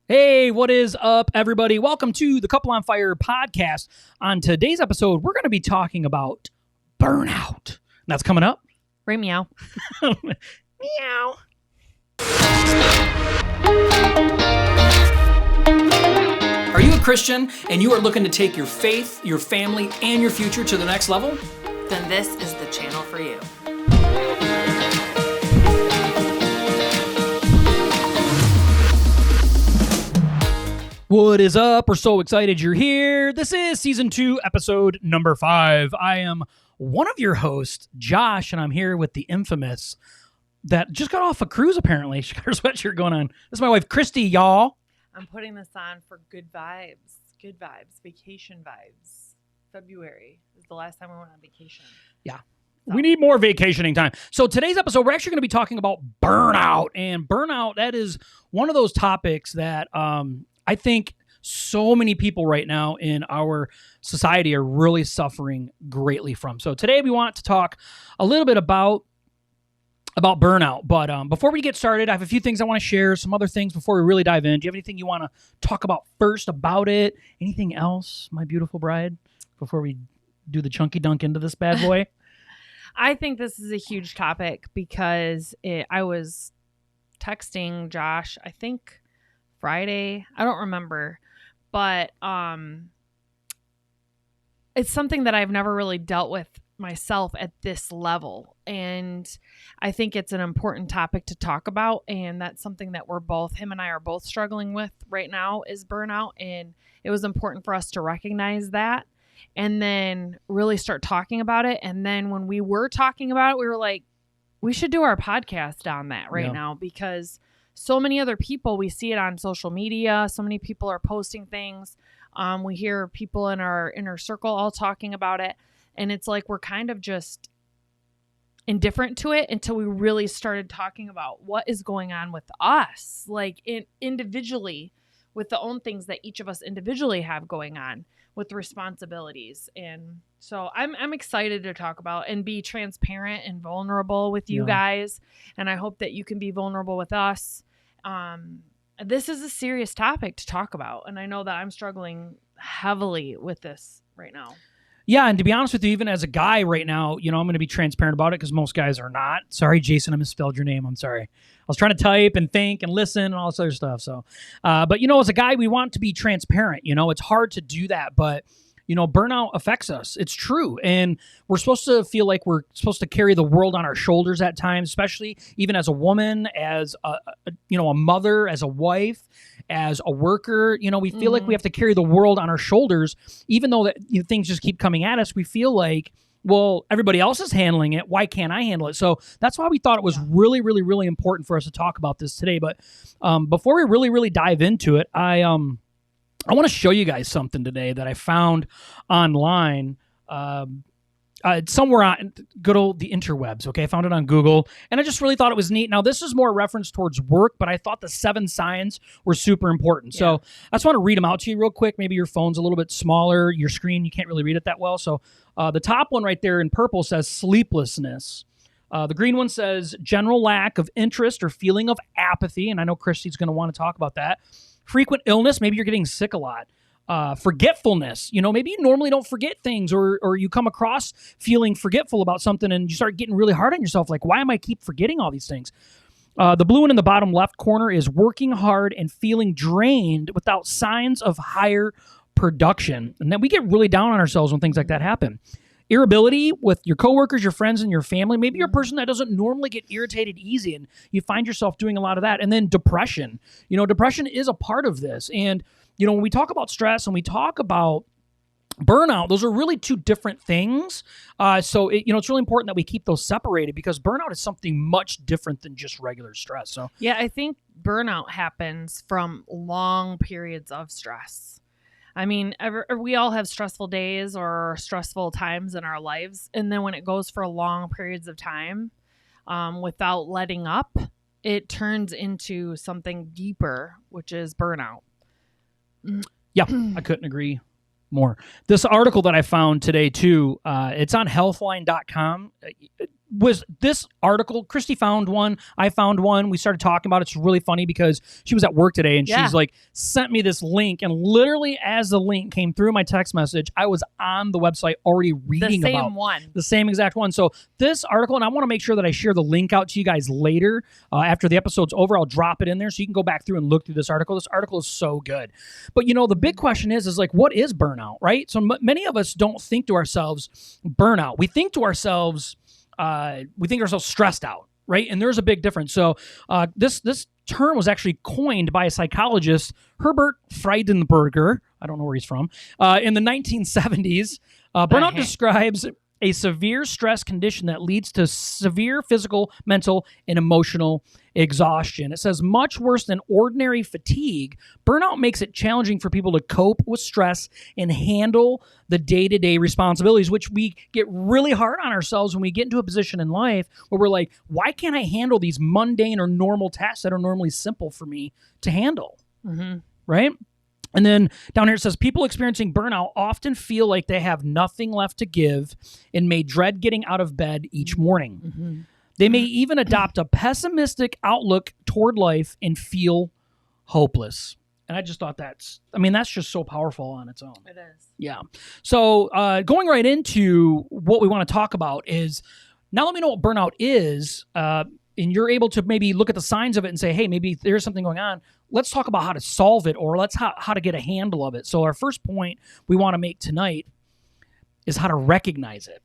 Hey, what is up, everybody? Welcome to the Couple on Fire podcast. On today's episode, we're going to be talking about burnout. That's coming up. Right, meow. Meow. Are you a Christian and you are looking to take your faith, your family, and your future to the next level? Then this is the channel for you. What is up? We're so excited you're here. This is season 2, episode number 5. I am one of your hosts, Josh, and I'm here with the infamous that just got off a cruise, apparently. She got her sweatshirt going on. This is my wife, Kristy, y'all. I'm putting this on for good vibes, vacation vibes. February is the last time we went on vacation. Yeah. We need more vacationing time. So today's episode, we're actually going to be talking about burnout. And burnout, that is one of those topics that I think so many people right now in our society are really suffering greatly from. So today we want to talk a little bit about burnout. But before we get started, I have a few things I want to share, some other things before we really dive in. Do you have anything you want to talk about first about it? Anything else, my beautiful bride, before we do the chunky dunk into this bad boy? I think this is a huge topic because I was texting Josh, I think Friday, I don't remember, but it's something that I've never really dealt with myself at this level, and I think it's an important topic to talk about, and that's something that him and I are both struggling with right now is burnout, and it was important for us to recognize that and then really start talking about it. And then when we were talking about it, we were like, we should do our podcast on that now, because so many other people, we see it on social media. So many people are posting things. We hear people in our inner circle all talking about it. And it's like we're kind of just indifferent to it until we really started talking about what is going on with us, like individually, with the own things that each of us individually have going on with responsibilities. And so I'm excited to talk about and be transparent and vulnerable with you guys. And I hope that you can be vulnerable with us. This is a serious topic to talk about. And I know that I'm struggling heavily with this right now. Yeah, and to be honest with you, even as a guy right now, I'm going to be transparent about it because most guys are not. Sorry, Jason, I misspelled your name. I'm sorry. I was trying to type and think and listen and all this other stuff. So, but as a guy, we want to be transparent. It's hard to do that, but burnout affects us. It's true, and we're supposed to feel like we're supposed to carry the world on our shoulders at times, especially even as a woman, as a mother, as a wife, as a worker. We feel like we have to carry the world on our shoulders, even though that things just keep coming at us. We feel like, well, everybody else is handling it. Why can't I handle it? So that's why we thought it was really, really, really important for us to talk about this today. But before we really, really dive into it, I want to show you guys something today that I found online. Somewhere on good old the interwebs, okay? I found it on Google, and I just really thought it was neat. Now, this is more reference towards work, but I thought the 7 signs were super important. Yeah. So I just want to read them out to you real quick. Maybe your phone's a little bit smaller, your screen, you can't really read it that well. So the top one right there in purple says sleeplessness. The green one says general lack of interest or feeling of apathy, and I know Kristy's going to want to talk about that. Frequent illness, maybe you're getting sick a lot. Forgetfulness, maybe you normally don't forget things, or you come across feeling forgetful about something and you start getting really hard on yourself. Like, why am I keep forgetting all these things? The blue one in the bottom left corner is working hard and feeling drained without signs of higher production. And then we get really down on ourselves when things like that happen. Irritability with your coworkers, your friends, and your family. Maybe you're a person that doesn't normally get irritated easy, and you find yourself doing a lot of that. And then depression. Depression is a part of this. And when we talk about stress and we talk about burnout, those are really two different things. So it's really important that we keep those separated, because burnout is something much different than just regular stress. So yeah, I think burnout happens from long periods of stress. I mean, we all have stressful days or stressful times in our lives. And then when it goes for long periods of time without letting up, it turns into something deeper, which is burnout. Yeah, I couldn't agree more. This article that I found today, too, it's on healthline.com. was this article. Kristy found one. I found one. We started talking about it. It's really funny because she was at work today and she's like, sent me this link. And literally as the link came through my text message, I was on the website already reading about the same exact one. So this article, and I want to make sure that I share the link out to you guys later after the episode's over. I'll drop it in there so you can go back through and look through this article. This article is so good. But, the big question is like, what is burnout, right? So many of us don't think to ourselves burnout. We think to ourselves stressed out, right? And there's a big difference. So this term was actually coined by a psychologist, Herbert Friedenberger. I don't know where he's from. In the 1970s, burnout describes a severe stress condition that leads to severe physical, mental, and emotional exhaustion. It says much worse than ordinary fatigue. Burnout makes it challenging for people to cope with stress and handle the day-to-day responsibilities, which we get really hard on ourselves when we get into a position in life where we're like, why can't I handle these mundane or normal tasks that are normally simple for me to handle? Right? And then down here it says, people experiencing burnout often feel like they have nothing left to give and may dread getting out of bed each morning. They may even adopt a pessimistic outlook toward life and feel hopeless. And I just thought that's just so powerful on its own. It is. Yeah. So going right into what we want to talk about is, now let me know what burnout is, and you're able to maybe look at the signs of it and say, hey, maybe there's something going on. Let's talk about how to solve it, or how to get a handle of it. So our first point we want to make tonight is how to recognize it.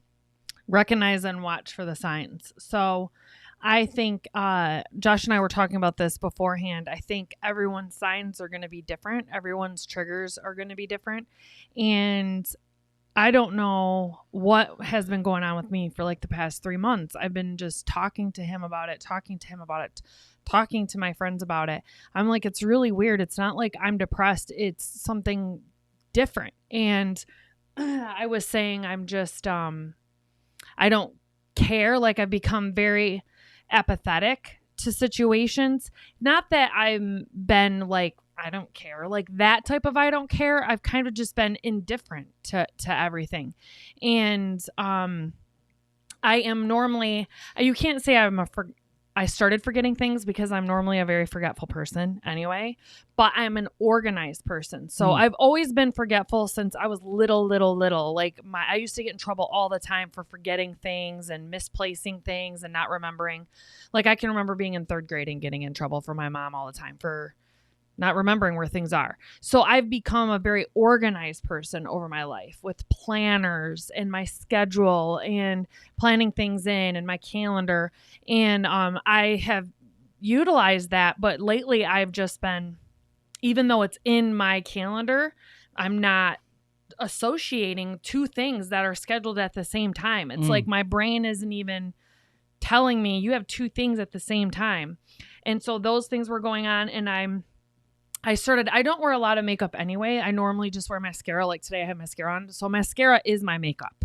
Recognize and watch for the signs. So I think Josh and I were talking about this beforehand. I think everyone's signs are going to be different. Everyone's triggers are going to be different. And I don't know what has been going on with me for like the past 3 months. I've been just talking to him about it, talking to my friends about it. I'm like, it's really weird. It's not like I'm depressed. It's something different. And I was saying, I'm just, I don't care. Like, I've become very apathetic to situations. Not that I've been like, I don't care, like that type of I don't care. I've kind of just been indifferent to everything. And I am normally, you can't say I started forgetting things because I'm normally a very forgetful person anyway, but I'm an organized person. So I've always been forgetful since I was little. Like I used to get in trouble all the time for forgetting things and misplacing things and not remembering. Like I can remember being in 3rd grade and getting in trouble for my mom all the time for not remembering where things are. So I've become a very organized person over my life with planners and my schedule and planning things in and my calendar. And I have utilized that. But lately I've just been, even though it's in my calendar, I'm not associating 2 things that are scheduled at the same time. It's like my brain isn't even telling me you have 2 things at the same time. And so those things were going on, and I don't wear a lot of makeup anyway. I normally just wear mascara. Like today I have mascara on. So mascara is my makeup.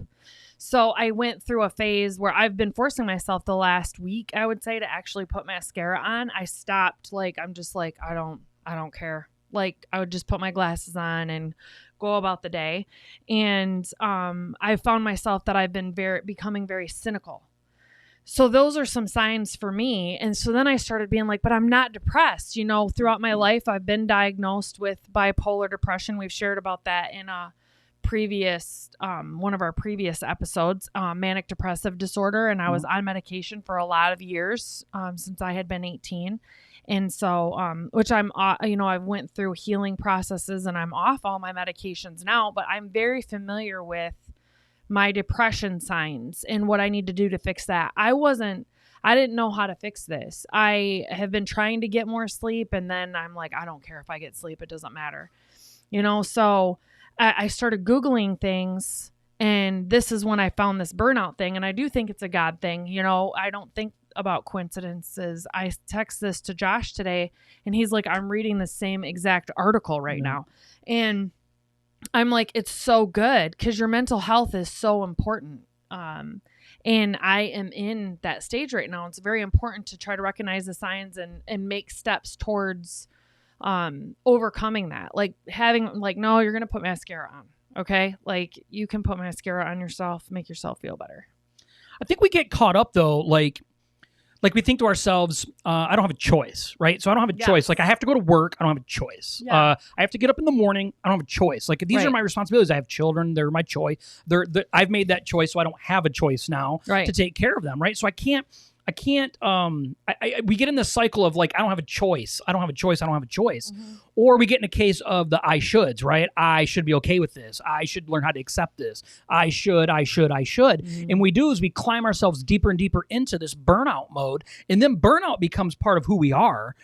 So I went through a phase where I've been forcing myself the last week, I would say, to actually put mascara on. I stopped. Like, I'm just like, I don't care. Like I would just put my glasses on and go about the day. And I found myself that I've been becoming very cynical. So those are some signs for me. And so then I started being like, but I'm not depressed. Throughout my life, I've been diagnosed with bipolar depression. We've shared about that in a previous, one of our previous episodes, manic depressive disorder. And I was on medication for a lot of years, since I had been 18. And so, which I went through healing processes and I'm off all my medications now, but I'm very familiar with my depression signs and what I need to do to fix that. I didn't know how to fix this. I have been trying to get more sleep, and then I'm like, I don't care if I get sleep. It doesn't matter. So I started Googling things, and this is when I found this burnout thing. And I do think it's a God thing. I don't think about coincidences. I text this to Josh today, and he's like, I'm reading the same exact article right now. And I'm like, it's so good because your mental health is so important. And I am in that stage right now. It's very important to try to recognize the signs and make steps towards overcoming that. Like no, you're going to put mascara on. Okay. Like you can put mascara on yourself, make yourself feel better. I think we get caught up though, like we think to ourselves, I don't have a choice, right? So I don't have a choice. Like I have to go to work. I don't have a choice. I have to get up in the morning. I don't have a choice. Like these are my responsibilities. I have children. They're my choice. I've made that choice, so I don't have a choice now to take care of them, right? So I can't, we get in this cycle of like, I don't have a choice. I don't have a choice. I don't have a choice. Mm-hmm. Or we get in a case of the I shoulds, right? I should be okay with this. I should learn how to accept this. I should. Mm-hmm. And we do is we climb ourselves deeper and deeper into this burnout mode. And then burnout becomes part of who we are.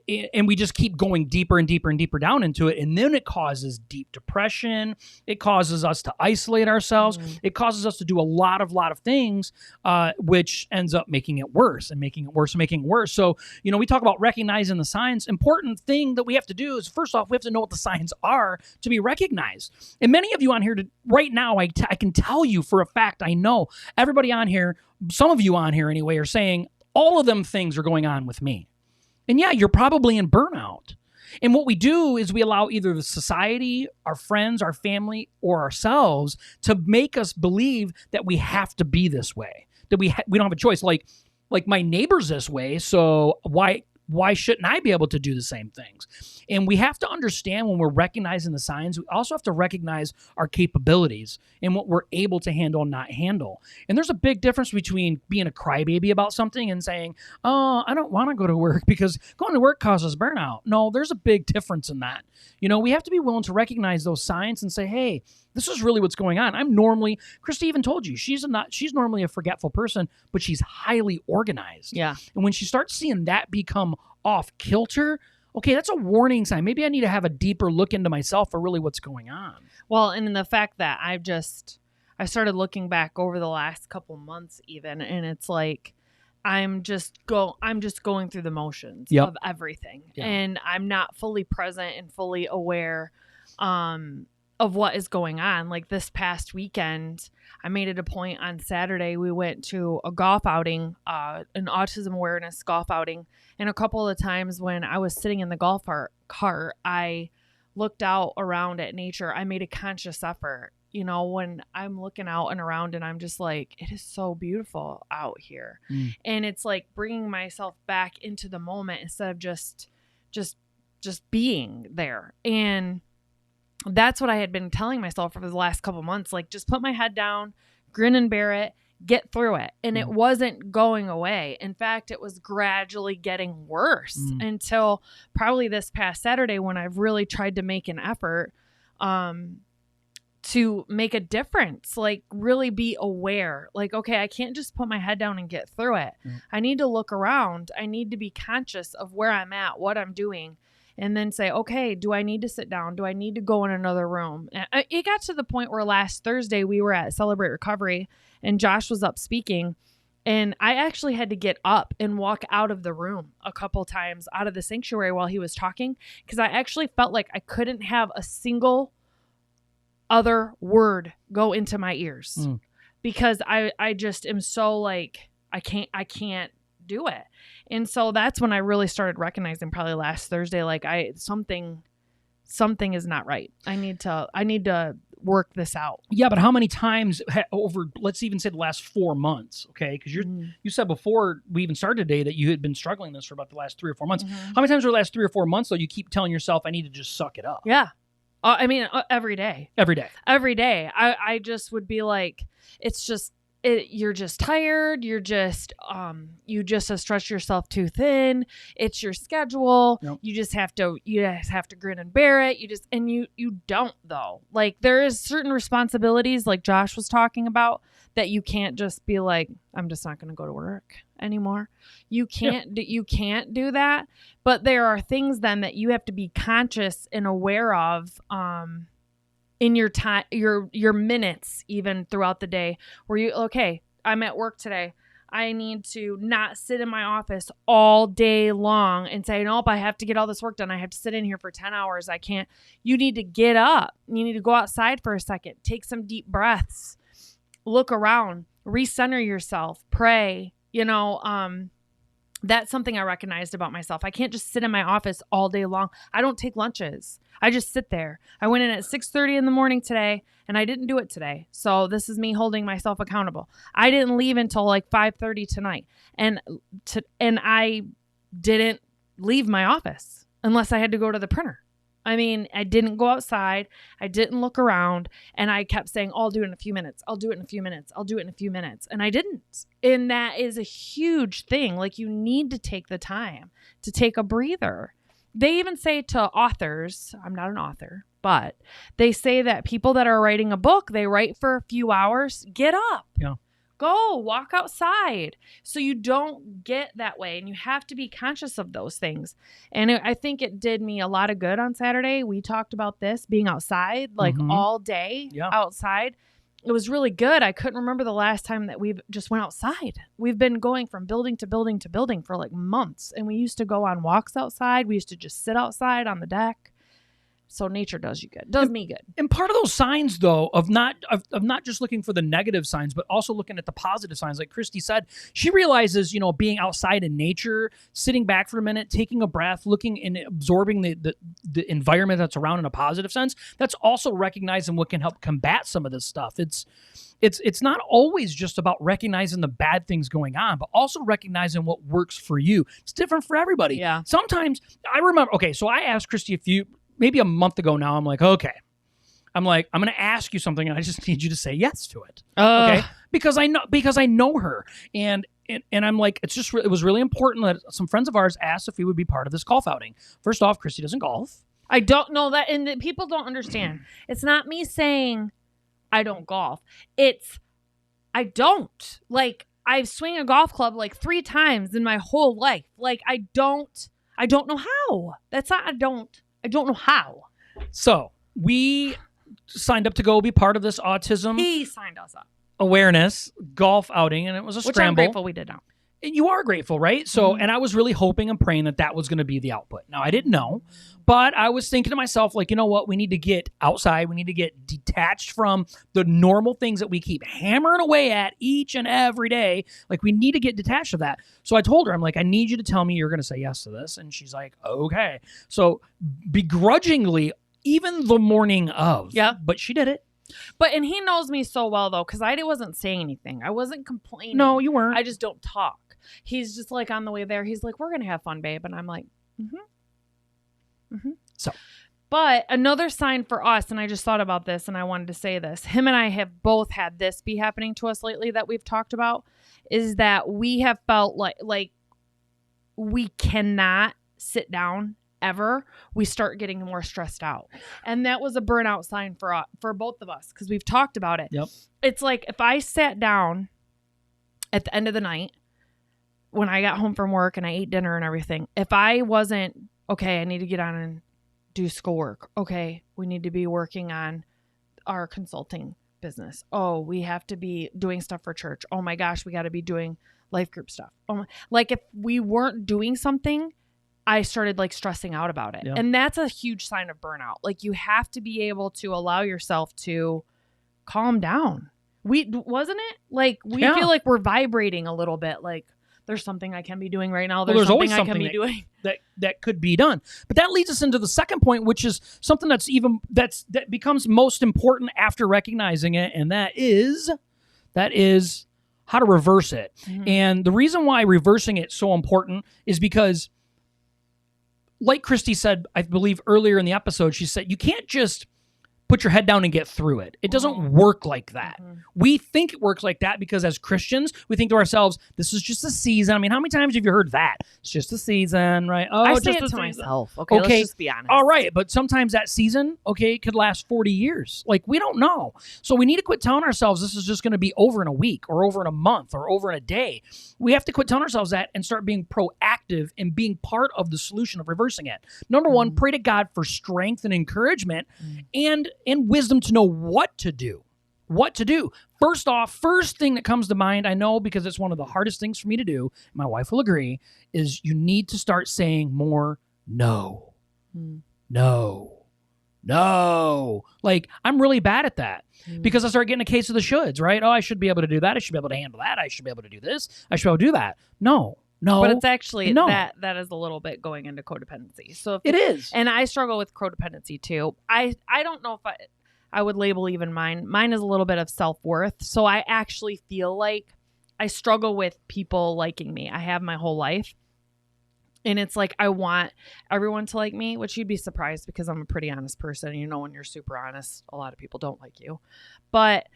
And we just keep going deeper and deeper and deeper down into it. And then it causes deep depression. It causes us to isolate ourselves. Mm-hmm. It causes us to do a lot of things, which ends up making it worse and making it worse and making it worse. So, we talk about recognizing the signs. Important thing that we have to do is, first off, we have to know what the signs are to be recognized. And many of you on here right now, I can tell you for a fact, I know everybody on here, some of you on here anyway, are saying all of them things are going on with me. And yeah, you're probably in burnout. And what we do is we allow either the society, our friends, our family, or ourselves to make us believe that we have to be this way, that we don't have a choice. Like my neighbor's this way, so why shouldn't I be able to do the same things? And we have to understand when we're recognizing the signs, we also have to recognize our capabilities and what we're able to handle and not handle. And there's a big difference between being a crybaby about something and saying, oh, I don't want to go to work because going to work causes burnout. No, there's a big difference in that. We have to be willing to recognize those signs and say, hey, this is really what's going on. Kristy even told you, she's normally a forgetful person, but she's highly organized. Yeah. And when she starts seeing that become off kilter, okay, that's a warning sign. Maybe I need to have a deeper look into myself for really what's going on. Well, and in the fact that I started looking back over the last couple months even, and it's like, I'm just going through the motions of everything. Yeah. And I'm not fully present and fully aware, of what is going on. Like this past weekend, I made it a point on Saturday. We went to a golf outing, an autism awareness golf outing. And a couple of times when I was sitting in the golf cart, I looked out around at nature. I made a conscious effort, when I'm looking out and around and I'm just like, it is so beautiful out here. Mm. And it's like bringing myself back into the moment instead of just being there. And that's what I had been telling myself for the last couple months. Like, just put my head down, grin and bear it, get through it. And it wasn't going away. In fact, it was gradually getting worse until probably this past Saturday when I've really tried to make an effort to make a difference, like really be aware. Like, okay, I can't just put my head down and get through it. I need to look around. I need to be conscious of where I'm at, what I'm doing. And then say, okay, do I need to sit down? Do I need to go in another room? And it got to the point where last Thursday we were at Celebrate Recovery and Josh was up speaking. And I actually had to get up and walk out of the room a couple times out of the sanctuary while he was talking, because I actually felt like I couldn't have a single other word go into my ears because I just am so like, I can't do it. And so that's when I really started recognizing, probably last Thursday, like something is not right. I need to work this out. Yeah. But how many times over, let's even say the last 4 months. Okay. Cause you said before we even started today that you had been struggling this for about the last 3 or 4 months. Mm-hmm. How many times over the last 3 or 4 months though, you keep telling yourself, I need to just suck it up? Yeah. Every day. I just would be like, you're just tired. You're just, you just have stretched yourself too thin. It's your schedule. Yep. You just have to grin and bear it. You don't though. Like there is certain responsibilities like Josh was talking about that you can't just be like, I'm just not going to go to work anymore. You can't do that. But there are things then that you have to be conscious and aware of, in your time, your minutes, even throughout the day where okay, I'm at work today. I need to not sit in my office all day long and say, nope, I have to get all this work done. I have to sit in here for 10 hours. I can't. You need to get up. You need to go outside for a second, take some deep breaths, look around, recenter yourself, pray, That's something I recognized about myself. I can't just sit in my office all day long. I don't take lunches. I just sit there. I went in at 6:30 in the morning today, and I didn't do it today. So this is me holding myself accountable. I didn't leave until like 5:30 tonight, and I didn't leave my office unless I had to go to the printer. I mean, I didn't go outside. I didn't look around, and I kept saying, "Oh, I'll do it in a few minutes. I'll do it in a few minutes. I'll do it in a few minutes." And I didn't. And that is a huge thing. Like, you need to take the time to take a breather. They even say to authors, I'm not an author, but they say that people that are writing a book, they write for a few hours, get up. Yeah. Go walk outside so you don't get that way. And you have to be conscious of those things. And I think it did me a lot of good on Saturday. We talked about this being outside like all day outside. It was really good. I couldn't remember the last time that we've just went outside. We've been going from building to building to building for like months. And we used to go on walks outside. We used to just sit outside on the deck. So nature does you good, does me good. And part of those signs, though, of not just looking for the negative signs, but also looking at the positive signs, like Kristy said, she realizes, being outside in nature, sitting back for a minute, taking a breath, looking and absorbing the environment that's around in a positive sense. That's also recognizing what can help combat some of this stuff. It's not always just about recognizing the bad things going on, but also recognizing what works for you. It's different for everybody. Yeah. Sometimes I remember. Okay, so I asked Kristy maybe a month ago now, I'm like, okay. I'm going to ask you something, and I just need you to say yes to it. Okay? Because I know her. And I'm like, it was really important that some friends of ours asked if we would be part of this golf outing. First off, Kristy doesn't golf. I don't know that, and people don't understand. It's not me saying I don't golf. It's I don't. Like, I swing a golf club like 3 times in my whole life. Like, I don't know how. That's not, I don't know how. So we signed up to go be part of this autism. He signed us up. Awareness golf outing, and it was a scramble. Which I'm grateful we did now. You are grateful, right? So, and I was really hoping and praying that was going to be the output. Now, I didn't know, but I was thinking to myself, like, you know what? We need to get outside. We need to get detached from the normal things that we keep hammering away at each and every day. Like, we need to get detached of that. So I told her, I'm like, I need you to tell me you're going to say yes to this. And she's like, okay. So begrudgingly, even the morning of. Yeah. But she did it. And he knows me so well, though, because I wasn't saying anything. I wasn't complaining. No, you weren't. I just don't talk. He's just like on the way there. He's like, we're going to have fun, babe. And I'm like, So, but another sign for us, and I just thought about this and I wanted to say this. Him and I have both had this be happening to us lately that we've talked about, is that we have felt like we cannot sit down ever. We start getting more stressed out. And that was a burnout sign for both of us, because we've talked about it. Yep. It's like if I sat down at the end of the night, when I got home from work and I ate dinner and everything, if I wasn't, okay, I need to get on and do schoolwork. Okay, we need to be working on our consulting business. Oh, we have to be doing stuff for church. Oh my gosh, we got to be doing life group stuff. Like if we weren't doing something, I started like stressing out about it. Yeah. And that's a huge sign of burnout. Like, you have to be able to allow yourself to calm down. Wasn't it? Like, we feel like we're vibrating a little bit. Like, there's something I can be doing right now. There's always something I can be doing that could be done. But that leads us into the second point, which is something that becomes most important after recognizing it, and that is how to reverse it. Mm-hmm. And the reason why reversing it is so important is because, like Kristy said, I believe earlier in the episode, she said, you can't just put your head down and get through it. It doesn't work like that. Mm-hmm. We think it works like that because as Christians, we think to ourselves, this is just a season. I mean, how many times have you heard that? It's just a season, right? Oh, I say it to myself. Okay, let's just be honest. All right, but sometimes that season, could last 40 years. Like, we don't know. So we need to quit telling ourselves this is just going to be over in a week or over in a month or over in a day. We have to quit telling ourselves that and start being proactive and being part of the solution of reversing it. Number one, pray to God for strength and encouragement and wisdom to know what to do. First thing that comes to mind, I know because it's one of the hardest things for me to do, my wife will agree, is you need to start saying more no. No. Like, I'm really bad at that because I start getting a case of the shoulds, right? Oh, I should be able to do that. I should be able to handle that. I should be able to do this. I should be able to do that. No. No. But it's actually no. that is a little bit going into codependency. So if It is. And I struggle with codependency too. I don't know if I would label even mine. Mine is a little bit of self-worth. So I actually feel like I struggle with people liking me. I have my whole life. And it's like I want everyone to like me, which you'd be surprised because I'm a pretty honest person. You know, when you're super honest, a lot of people don't like you. But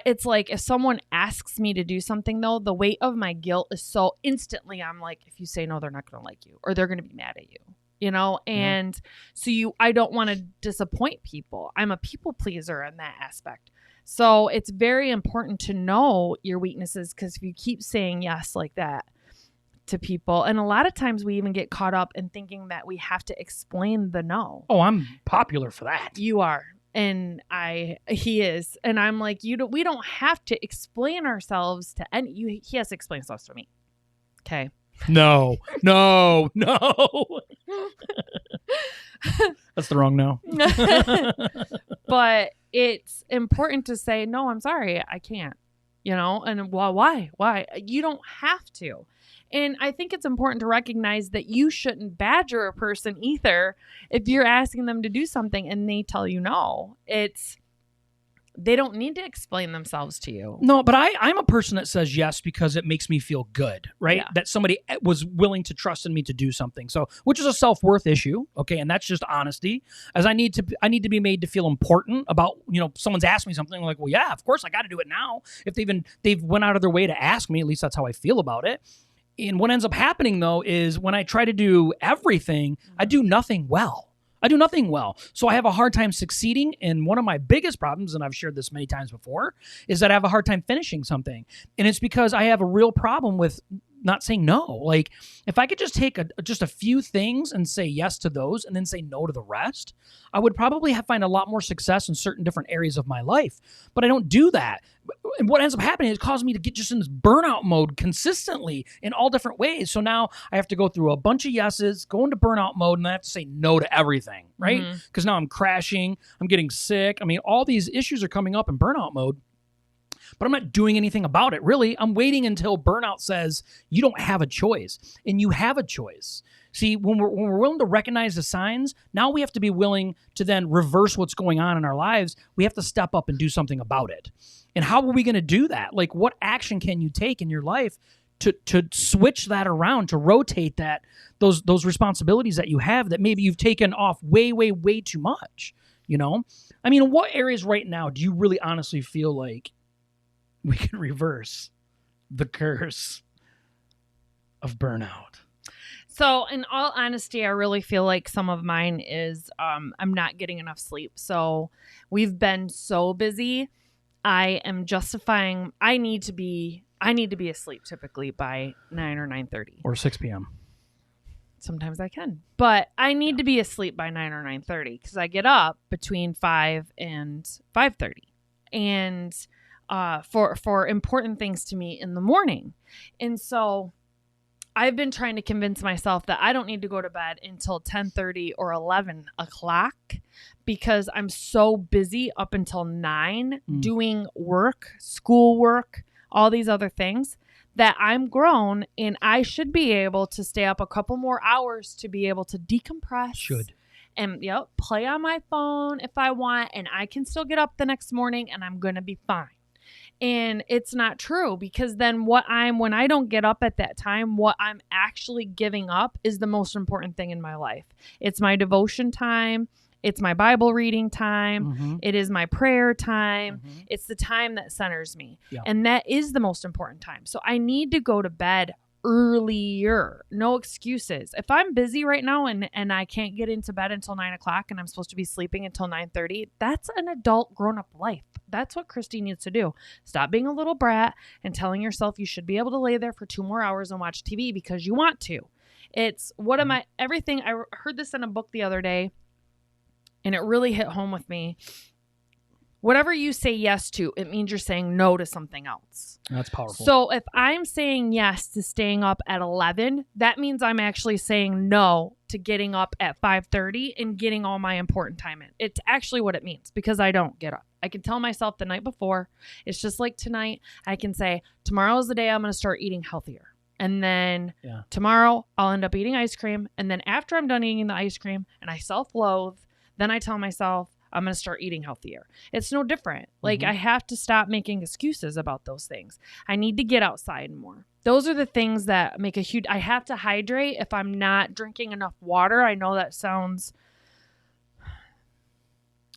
it's like if someone asks me to do something, though, the weight of my guilt is so instantly I'm like, if you say no, they're not going to like you or they're going to be mad at you, you know? And so I don't want to disappoint people. I'm a people pleaser in that aspect. So it's very important to know your weaknesses because if you keep saying yes like that to people, and a lot of times we even get caught up in thinking that we have to explain the no. Oh, I'm popular for that. You are. And he is. And I'm like, we don't have to explain ourselves to any, he has to explain stuff to me. Okay. No. That's the wrong no. But it's important to say, no, I'm sorry, I can't, you know? And well, why? You don't have to. And I think it's important to recognize that you shouldn't badger a person either if you're asking them to do something and they tell you no. They don't need to explain themselves to you. No, but I'm a person that says yes because it makes me feel good, right? Yeah. That somebody was willing to trust in me to do something. So, which is a self-worth issue, okay? And that's just honesty. As I need to be made to feel important about, you know, someone's asked me something, I'm like, well, yeah, of course I got to do it now. If they've went out of their way to ask me, at least that's how I feel about it. And what ends up happening, though, is when I try to do everything, I do nothing well. So I have a hard time succeeding. And one of my biggest problems, and I've shared this many times before, is that I have a hard time finishing something. And it's because I have a real problem with not saying no. Like, if I could just take just a few things and say yes to those and then say no to the rest, I would probably find a lot more success in certain different areas of my life. But I don't do that. And what ends up happening is it causes me to get just in this burnout mode consistently in all different ways. So now I have to go through a bunch of yeses, go into burnout mode, and I have to say no to everything, right? Because now I'm crashing, I'm getting sick. I mean, all these issues are coming up in burnout mode. But I'm not doing anything about it, really. I'm waiting until burnout says you don't have a choice, and you have a choice. See, when we're willing to recognize the signs, now we have to be willing to then reverse what's going on in our lives. We have to step up and do something about it. And how are we going to do that? Like, what action can you take in your life to switch that around, to rotate those responsibilities that you have that maybe you've taken off way, way, way too much? You know, I mean, in what areas right now do you really honestly feel like we can reverse the curse of burnout? So in all honesty, I really feel like some of mine is I'm not getting enough sleep. So we've been so busy. I am justifying I need to be asleep typically by 9 or 9:30. Or 6 p.m. Sometimes I can. But I need to be asleep by 9 or 9:30 because I get up between 5 and 5:30. And for important things to me in the morning. And so I've been trying to convince myself that I don't need to go to bed until 10:30 or 11 o'clock because I'm so busy up until 9 doing work, schoolwork, all these other things that I'm grown and I should be able to stay up a couple more hours to be able to decompress. And play on my phone if I want, and I can still get up the next morning and I'm going to be fine. And it's not true because then when I don't get up at that time, what I'm actually giving up is the most important thing in my life. It's my devotion time. It's my Bible reading time. It is my prayer time. It's the time that centers me. Yeah. And that is the most important time. So I need to go to bed earlier. No excuses. If I'm busy right now and I can't get into bed until 9 o'clock and I'm supposed to be sleeping until 9:30, that's an adult grown-up life. That's what Kristy needs to do. Stop being a little brat and telling yourself you should be able to lay there for 2 more hours and watch TV because you want to. It's everything. I heard this in a book the other day and it really hit home with me. Whatever you say yes to, it means you're saying no to something else. That's powerful. So if I'm saying yes to staying up at 11, that means I'm actually saying no to getting up at 5:30 and getting all my important time in. It's actually what it means because I don't get up. I can tell myself the night before. It's just like tonight. I can say, tomorrow is the day I'm going to start eating healthier. And then tomorrow I'll end up eating ice cream. And then after I'm done eating the ice cream and I self-loathe, then I tell myself I'm going to start eating healthier. It's no different. Like I have to stop making excuses about those things. I need to get outside more. Those are the things that make a huge, I have to hydrate if I'm not drinking enough water. I know that sounds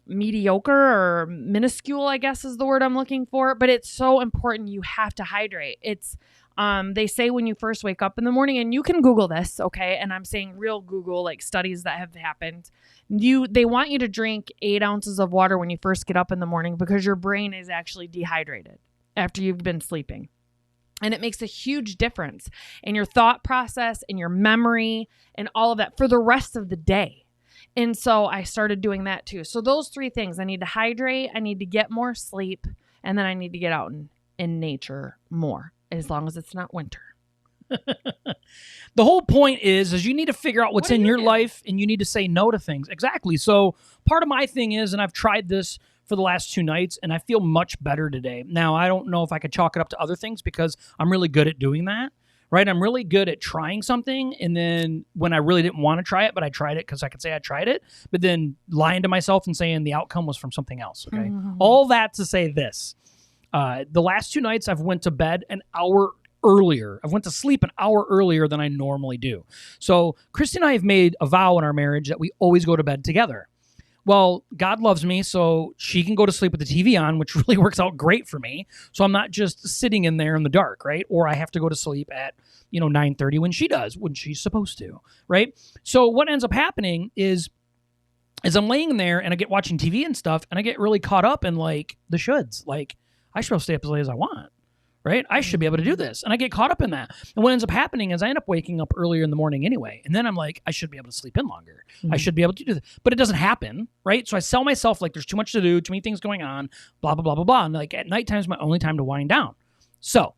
mediocre or minuscule, I guess is the word I'm looking for, but it's so important. You have to hydrate. It's, they say when you first wake up in the morning, and you can Google this, okay? And I'm saying real Google, like studies that have happened. They want you to drink 8 ounces of water when you first get up in the morning because your brain is actually dehydrated after you've been sleeping. And it makes a huge difference in your thought process, in your memory, and all of that for the rest of the day. And so I started doing that too. So those 3 things, I need to hydrate, I need to get more sleep, and then I need to get out in nature more, as long as it's not winter. The whole point is you need to figure out what's in your life, and you need to say no to things. Exactly. So part of my thing is, and I've tried this for the last 2 nights, and I feel much better today. Now, I don't know if I could chalk it up to other things because I'm really good at doing that, right? I'm really good at trying something, and then when I really didn't want to try it, but I tried it because I could say I tried it, but then lying to myself and saying the outcome was from something else, okay? All that to say this. The last 2 nights, I've went to bed an hour earlier. I went to sleep an hour earlier than I normally do. So Kristy and I have made a vow in our marriage that we always go to bed together. Well, God loves me, so she can go to sleep with the TV on, which really works out great for me. So I'm not just sitting in there in the dark, right? Or I have to go to sleep at 9:30 when she does, when she's supposed to, right? So what ends up happening is I'm laying there and I get watching TV and stuff, and I get really caught up in like the shoulds. Like, I should be able to stay up as late as I want, right? I should be able to do this. And I get caught up in that. And what ends up happening is I end up waking up earlier in the morning anyway. And then I'm like, I should be able to sleep in longer. I should be able to do this. But it doesn't happen, right? So I sell myself like there's too much to do, too many things going on, blah, blah, blah, blah, blah. And like at nighttime is my only time to wind down. So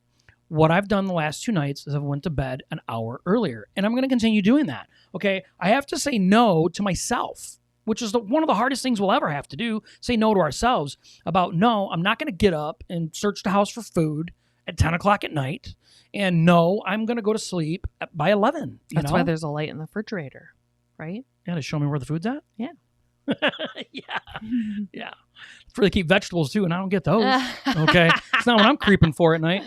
what I've done the last 2 nights is I've went to bed an hour earlier. And I'm going to continue doing that, okay? I have to say no to myself, which is one of the hardest things we'll ever have to do, say no to ourselves about, no, I'm not going to get up and search the house for food at 10 o'clock at night. And no, I'm going to go to sleep by 11. That's why there's a light in the refrigerator, right? Yeah, to show me where the food's at? Yeah. Yeah. For to keep vegetables too, and I don't get those. Okay. It's not what I'm creeping for at night.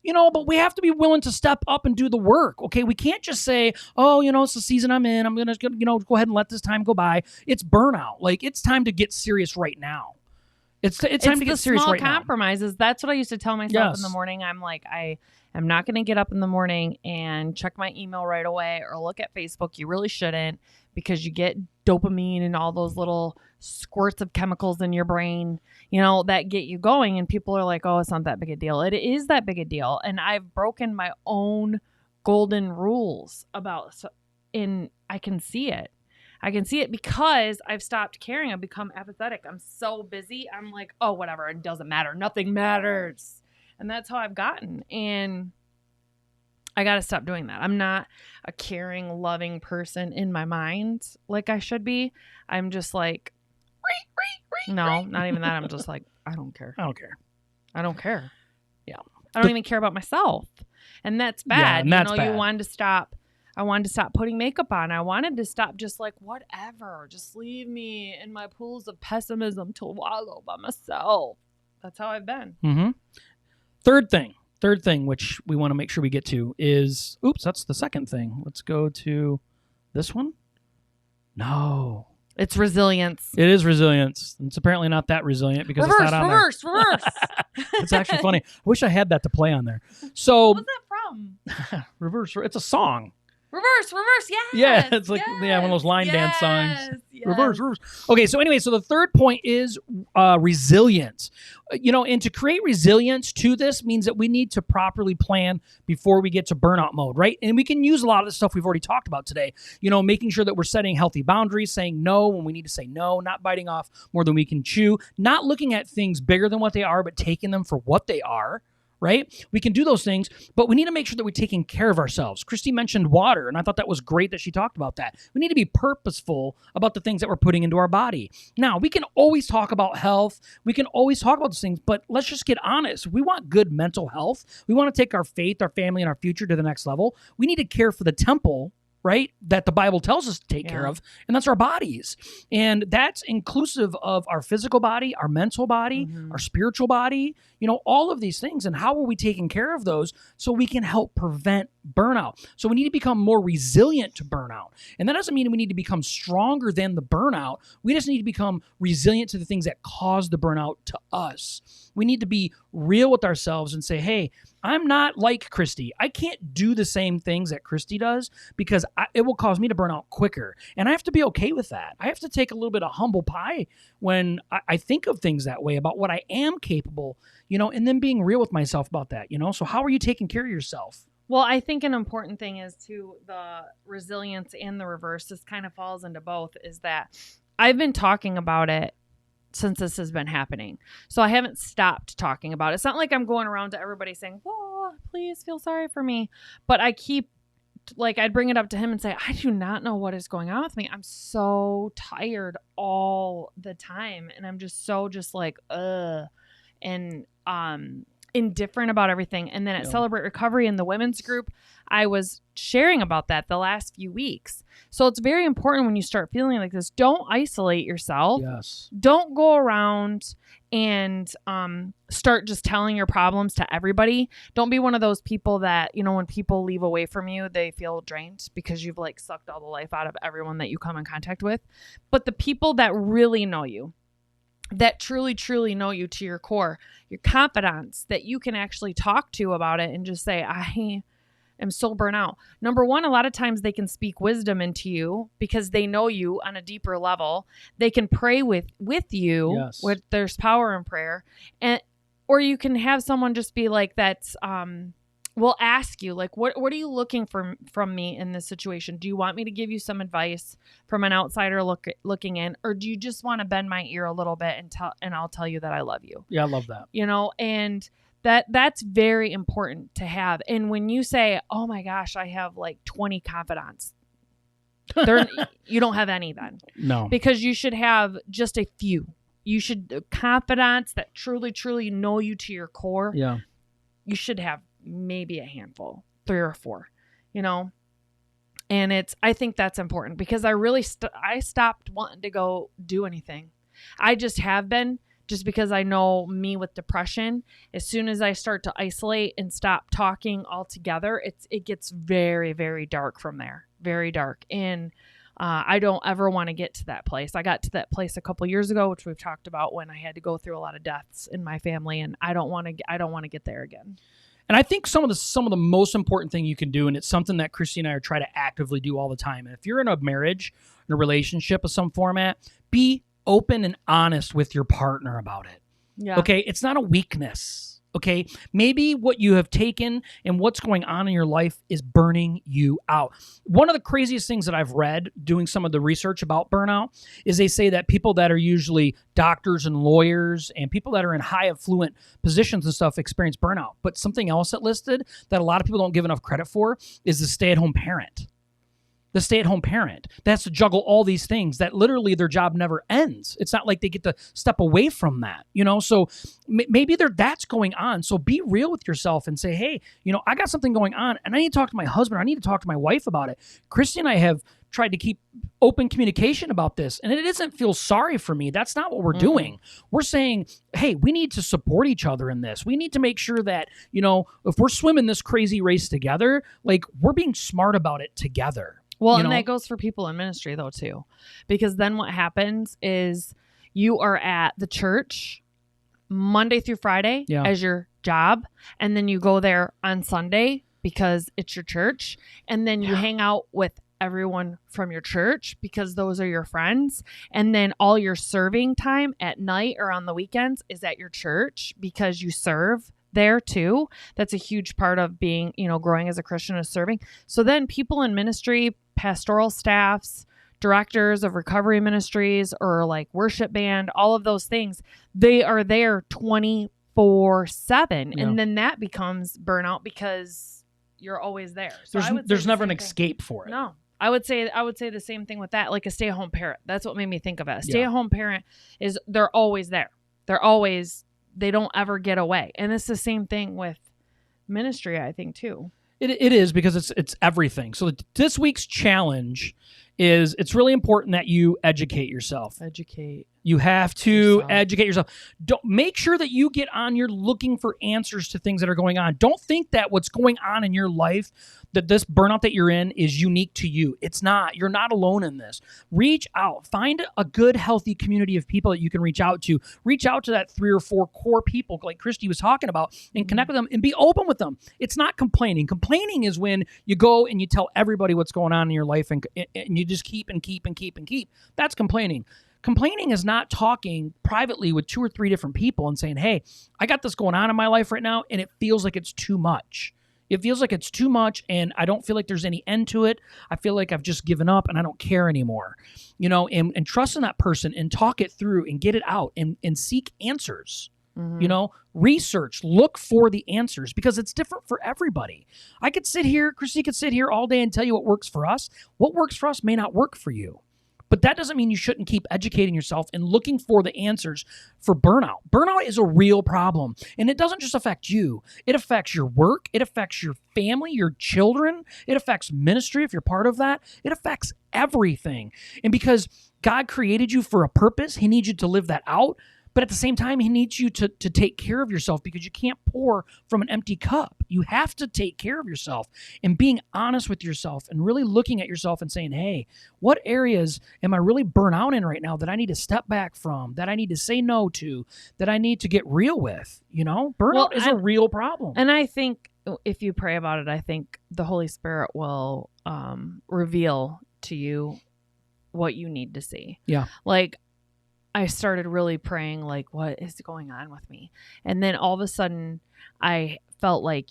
But we have to be willing to step up and do the work. Okay. We can't just say, oh, it's the season I'm in. I'm going to, go ahead and let this time go by. It's burnout. Like, it's time to get serious right now. It's time to get serious right now. Small compromises. That's what I used to tell myself in the morning. I'm like, I am not going to get up in the morning and check my email right away or look at Facebook. You really shouldn't, because you get dopamine and all those little squirts of chemicals in your brain, that get you going. And people are like, oh, it's not that big a deal. It is that big a deal. And I've broken my own golden rules and I can see it. I can see it because I've stopped caring. I've become apathetic. I'm so busy. I'm like, oh, whatever. It doesn't matter. Nothing matters. And that's how I've gotten. And I got to stop doing that. I'm not a caring, loving person in my mind like I should be. I'm just like, no, not even that. I'm just like, I don't care. I don't care. I don't care. Yeah. I don't even care about myself. And that's bad. Yeah, and that's bad. You wanted to stop. I wanted to stop putting makeup on. I wanted to stop just like, whatever. Just leave me in my pools of pessimism to wallow by myself. That's how I've been. Mm-hmm. Third thing, which we want to make sure we get to is, that's the second thing. Let's go to this one. No. It's resilience. It is resilience. It's apparently not that resilient because it's not on there. Reverse. It's actually funny. I wish I had that to play on there. So, what was that from? Reverse. It's a song. Reverse, yes. Yeah, it's like one of those line dance songs. Yes. Reverse. Okay, so anyway, the third point is resilience. And to create resilience to this means that we need to properly plan before we get to burnout mode, right? And we can use a lot of the stuff we've already talked about today. Making sure that we're setting healthy boundaries, saying no when we need to say no, not biting off more than we can chew, not looking at things bigger than what they are, but taking them for what they are. right? We can do those things, but we need to make sure that we're taking care of ourselves. Kristy mentioned water, and I thought that was great that she talked about that. We need to be purposeful about the things that we're putting into our body. Now, we can always talk about health. We can always talk about those things, but let's just get honest. We want good mental health. We want to take our faith, our family, and our future to the next level. We need to care for the temple, right, that the Bible tells us to take care of, and that's our bodies. And that's inclusive of our physical body, our mental body, our spiritual body, all of these things. And how are we taking care of those so we can help prevent burnout? So we need to become more resilient to burnout. And that doesn't mean we need to become stronger than the burnout. We just need to become resilient to the things that cause the burnout to us. We need to be real with ourselves and say, hey, I'm not like Kristy. I can't do the same things that Kristy does because it will cause me to burn out quicker. And I have to be okay with that. I have to take a little bit of humble pie when I think of things that way about what I am capable, and then being real with myself about that, So how are you taking care of yourself? Well, I think an important thing is to the resilience and the reverse. This kind of falls into both, is that I've been talking about it since this has been happening. So I haven't stopped talking about it. It's not like I'm going around to everybody saying, "Oh, please feel sorry for me." But I keep, I'd bring it up to him and say, I do not know what is going on with me. I'm so tired all the time. And I'm just so and indifferent about everything. And then at Celebrate Recovery in the women's group, I was sharing about that the last few weeks. So it's very important when you start feeling like this, don't isolate yourself. Yes. Don't go around and start just telling your problems to everybody. Don't be one of those people that, when people leave away from you, they feel drained because you've sucked all the life out of everyone that you come in contact with. But the people that really know you, that truly, truly know you to your core, your confidants that you can actually talk to about it and just say, I am so burnt out. Number one, a lot of times they can speak wisdom into you because they know you on a deeper level. They can pray with you. Yes. There's power in prayer. Or you can have someone just be that's, will ask you, what are you looking for from me in this situation? Do you want me to give you some advice from an outsider looking in, or do you just want to bend my ear a little bit and I'll tell you that I love you? Yeah, I love that. And that's very important to have. And when you say, oh my gosh, I have 20 confidants, you don't have any then. No. Because you should have just a few. You should, confidants that truly, truly know you to your core. Yeah. You should have maybe a handful, 3 or 4, and I think that's important because I really, I stopped wanting to go do anything. I just have been, just because I know me with depression, as soon as I start to isolate and stop talking altogether, it gets very, very dark from there, very dark. And I don't ever want to get to that place. I got to that place a couple years ago, which we've talked about, when I had to go through a lot of deaths in my family, and I don't want to get there again. And I think some of the most important thing you can do, and it's something that Kristy and I are trying to actively do all the time. And if you're in a marriage, in a relationship of some format, be open and honest with your partner about it. Yeah. Okay. It's not a weakness. Okay. Maybe what you have taken and what's going on in your life is burning you out. One of the craziest things that I've read doing some of the research about burnout is they say that people that are usually doctors and lawyers and people that are in high affluent positions and stuff experience burnout. But something else that listed that a lot of people don't give enough credit for is the stay-at-home parent. The stay-at-home parent that has to juggle all these things that literally their job never ends. It's not like they get to step away from that, So maybe that's going on. So be real with yourself and say, hey, I got something going on and I need to talk to my husband. I need to talk to my wife about it. Kristy and I have tried to keep open communication about this, and it doesn't feel sorry for me. That's not what we're doing. We're saying, hey, we need to support each other in this. We need to make sure that, if we're swimming this crazy race together, we're being smart about it together. Well, and that goes for people in ministry, though, too, because then what happens is you are at the church Monday through Friday as your job, and then you go there on Sunday because it's your church, and then you hang out with everyone from your church because those are your friends, and then all your serving time at night or on the weekends is at your church because you serve there too. That's a huge part of being, growing as a Christian, is serving. So then people in ministry, pastoral staffs, directors of recovery ministries, or worship band, all of those things, they are there 24/7. 24/7. Yeah. And then that becomes burnout because you're always there. So There's never an escape for it. No. I would say the same thing with that, like a stay-at-home parent. That's what made me think of it. A stay-at-home parent is they're always there. They don't ever get away. And it's the same thing with ministry, I think, too. It is, because it's everything. So this week's challenge is, it's really important that you educate yourself. You have to educate yourself. Don't make sure that you get on. You're looking for answers to things that are going on. Don't think that what's going on in your life, that this burnout that you're in, is unique to you. It's not. You're not alone in this. Reach out. Find a good, healthy community of people that you can reach out to. Reach out to that 3 or 4 core people, like Kristy was talking about, and connect with them and be open with them. It's not complaining. Complaining is when you go and you tell everybody what's going on in your life, and you just keep. That's complaining. Complaining is not talking privately with 2 or 3 different people and saying, hey, I got this going on in my life right now, and it feels like it's too much. It feels like it's too much, and I don't feel like there's any end to it. I feel like I've just given up and I don't care anymore. And trust in that person and talk it through and get it out and seek answers. Mm-hmm. Research, look for the answers, because it's different for everybody. Kristy could sit here all day and tell you what works for us. What works for us may not work for you. But that doesn't mean you shouldn't keep educating yourself and looking for the answers for burnout. Burnout is a real problem, and it doesn't just affect you. It affects your work. It affects your family, your children. It affects ministry if you're part of that. It affects everything. And because God created you for a purpose, he needs you to live that out. But at the same time, he needs you to take care of yourself, because you can't pour from an empty cup. You have to take care of yourself, and being honest with yourself and really looking at yourself and saying, hey, what areas am I really burnt out in right now that I need to step back from, that I need to say no to, that I need to get real with? Burnout is a real problem. And I think if you pray about it, I think the Holy Spirit will reveal to you what you need to see. Yeah. Like, I started really praying, like, what is going on with me? And then all of a sudden I felt like,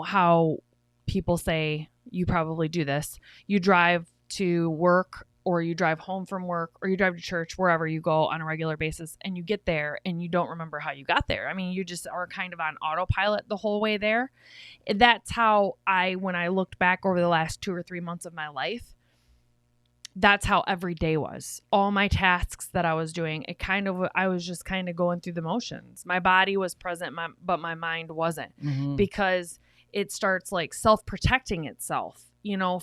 how people say, you probably do this. You drive to work, or you drive home from work, or you drive to church, wherever you go on a regular basis, and you get there and you don't remember how you got there. I mean, you just are kind of on autopilot the whole way there. That's how when I looked back over the last 2 or 3 months of my life, that's how every day was. All my tasks that I was doing, I was just kind of going through the motions. My body was present, but my mind wasn't, because it starts like self-protecting itself,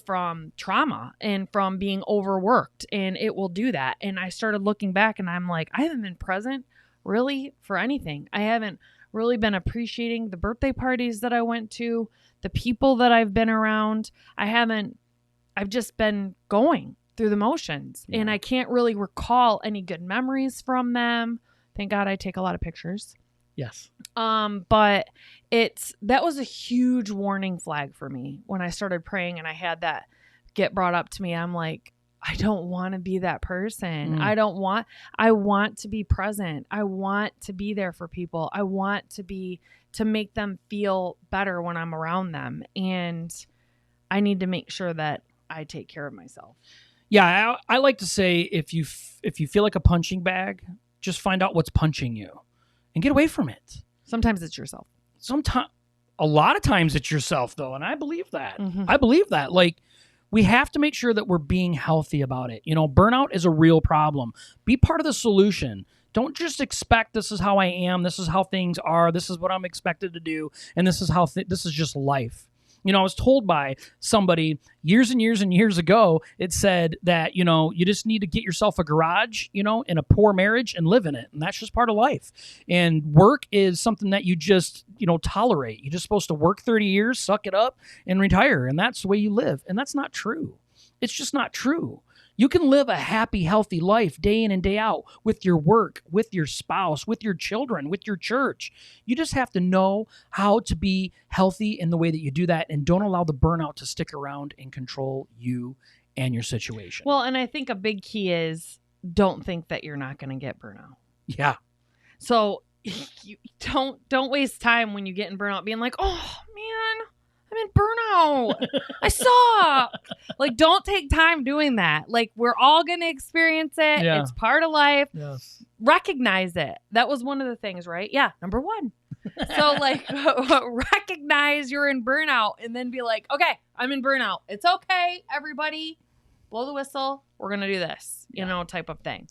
from trauma and from being overworked, and it will do that. And I started looking back, and I'm like, I haven't been present really for anything. I haven't really been appreciating the birthday parties that I went to, the people that I've been around. I've just been going through the motions, and I can't really recall any good memories from them. Thank God I take a lot of pictures. Yes. But that was a huge warning flag for me when I started praying and I had that get brought up to me. I'm like, I don't want to be that person. I want to be present. I want to be there for people. I want to make them feel better when I'm around them. And I need to make sure that I take care of myself. Yeah, I like to say, if you feel like a punching bag, just find out what's punching you and get away from it. Sometimes it's yourself. A lot of times it's yourself, though, and I believe that. Mm-hmm. I believe that. Like, we have to make sure that we're being healthy about it. Burnout is a real problem. Be part of the solution. Don't just expect, this is how I am, this is how things are, this is what I'm expected to do, and this is how this is just life. I was told by somebody years and years and years ago, it said that, you just need to get yourself a garage, in a poor marriage, and live in it. And that's just part of life. And work is something that you just, tolerate. You're just supposed to work 30 years, suck it up, and retire. And that's the way you live. And that's not true. It's just not true. You can live a happy, healthy life day in and day out with your work, with your spouse, with your children, with your church. You just have to know how to be healthy in the way that you do that, and don't allow the burnout to stick around and control you and your situation. Well, and I think a big key is, don't think that you're not going to get burnout. Yeah. So you don't waste time when you get in burnout being like, oh man, I'm in burnout. I suck. Like, don't take time doing that. Like, we're all going to experience it. Yeah. It's part of life. Yes. Recognize it. That was one of the things, right? Yeah. Number 1. So like recognize you're in burnout and then be like, okay, I'm in burnout. It's okay, everybody. Blow the whistle. We're going to do this, type of thing.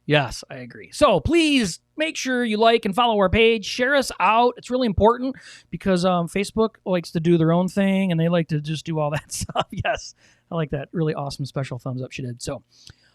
Yes, I agree. So please make sure you like and follow our page. Share us out. It's really important because Facebook likes to do their own thing and they like to just do all that stuff. Yes, I like that really awesome special thumbs up she did. So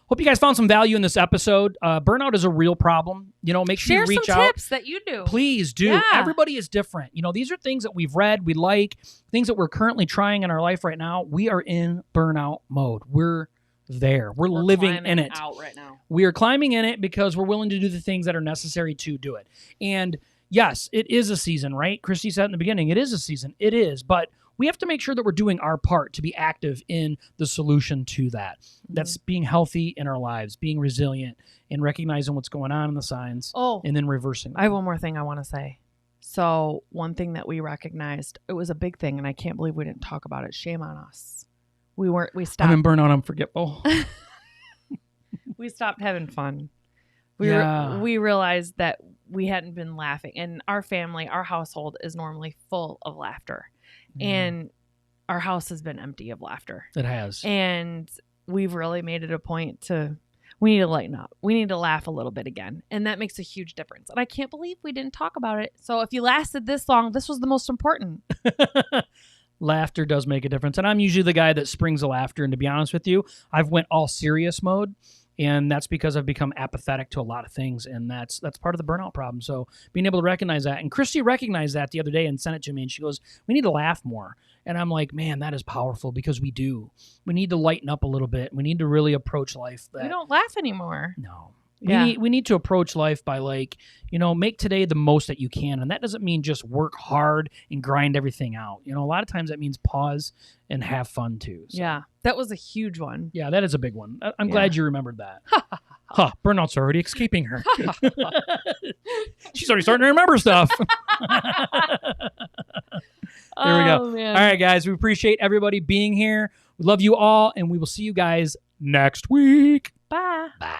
hope you guys found some value in this episode. Burnout is a real problem. Make sure you reach out. Share some tips that you do. Please do. Yeah. Everybody is different. These are things that we've read, we like, things that we're currently trying in our life right now. We are in burnout mode. We're there. We're living in it. Out right now. We are climbing in it because we're willing to do the things that are necessary to do it. And yes, it is a season, right? Kristy said in the beginning, it is a season. It is. But we have to make sure that we're doing our part to be active in the solution to that. Mm-hmm. That's being healthy in our lives, being resilient, and recognizing what's going on in the signs, and then reversing them. I have one more thing I want to say. So one thing that we recognized, it was a big thing, and I can't believe we didn't talk about it. Shame on us. We stopped. I'm in burnout. I'm forgetful. We stopped having fun. We realized that we hadn't been laughing. And our family, our household is normally full of laughter. And our house has been empty of laughter. It has. And we've really made it a point we need to lighten up. We need to laugh a little bit again. And that makes a huge difference. And I can't believe we didn't talk about it. So if you lasted this long, this was the most important. Laughter does make a difference. And I'm usually the guy that springs the laughter. And to be honest with you, I've went all serious mode. And that's because I've become apathetic to a lot of things. And that's part of the burnout problem. So being able to recognize that. And Kristy recognized that the other day and sent it to me. And she goes, we need to laugh more. And I'm like, man, that is powerful because we do. We need to lighten up a little bit. We need to really approach life. We don't laugh anymore. No. Yeah. We need to approach life by make today the most that you can. And that doesn't mean just work hard and grind everything out. A lot of times that means pause and have fun too. So. Yeah, that was a huge one. Yeah, that is a big one. I'm glad you remembered that. Burnout's already escaping her. She's already starting to remember stuff. There we go. Man. All right, guys, we appreciate everybody being here. We love you all, and we will see you guys next week. Bye. Bye.